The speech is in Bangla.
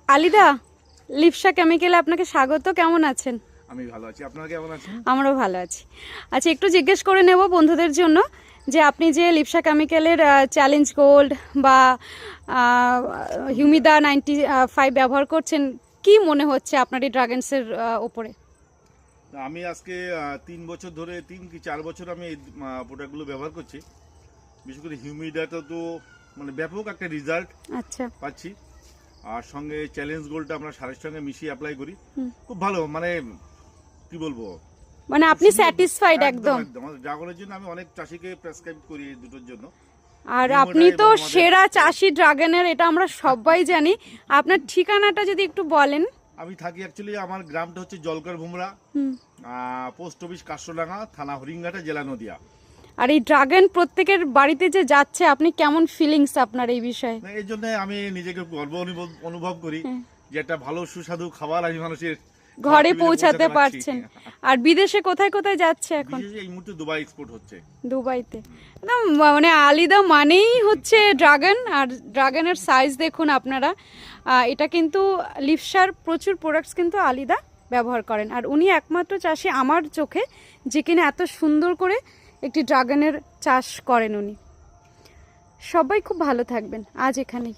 আলিদা, লিপসা কেমিক্যালে আপনাকে স্বাগত। কেমন আছেন? আমি ভালো আছি, আপনারা কেমন আছেন? আমরাও ভালো আছি। আচ্ছা, একটু জিজ্ঞেস করে নেব বন্ধুদের জন্য যে আপনি যে লিপসা কেমিক্যালের চ্যালেঞ্জ গোল্ড বা হিউমিদা 95 ব্যবহার করছেন, কি মনে হচ্ছে আপনার এই ড্রাগনসের ওপরে? আমি আজকে 3 বছর ধরে 3 কি 4 বছর আমি এই প্রোডাক্টগুলো ব্যবহার করছি। বিশেষ করে হিউমিডাটা তো মানে ব্যাপক একটা রেজাল্ট আচ্ছা, পাচ্ছি। আর সঙ্গে চ্যালেঞ্জ গোল্ডটা আমরা সারের সঙ্গে মিশিয়ে অ্যাপ্লাই করি, খুব ভালো। মানে কি বলবো, মানে আপনি স্যাটিসফাইড একদম? একদম ড্রাগনের জন্য আমি অনেক চাষিকে প্রেসক্রাইব করি এই দুটোর জন্য। আর আপনি তো সেরা চাষি ড্রাগনের, এটা আমরা সবাই জানি। আপনার ঠিকানাটা যদি একটু বলেন। আমি থাকি অ্যাকচুয়ালি, আমার গ্রামটা হচ্ছে জলকার ভুমরা, পোস্ট অফিস কাশরডাঙ্গা, থানা হরিঙ্গাটা, জেলা নদিয়া। আর এই ড্রাগন প্রত্যেকের বাড়িতে যে যাচ্ছে, আপনি কেমন ফিলিংস আপনার এই বিষয়ে? এই জন্য আমি নিজেকে গর্ব অনুভব করি যে একটা ভালো সুস্বাদু খাবার আমি মানুষের ঘরে পৌঁছাতে পারছেন। আর বিদেশে কোথায় কোথায় যাচ্ছে এখন? এই মুহূর্তে দুবাই এক্সপোর্ট হচ্ছে। দুবাইতে একদম মানে আলিদা মানেই হচ্ছে ড্রাগন। আর ড্রাগনের সাইজ দেখুন আপনারা। এটা কিন্তু লিপসার প্রচুর প্রোডাক্টস কিন্তু আলিদা ব্যবহার করেন। আর উনি একমাত্র চাষি আমার চোখে যে কিনা এত সুন্দর করে একটি ড্রাগনের চাষ করেন উনি। সবাই খুব ভালো থাকবেন। আজ এখানেই।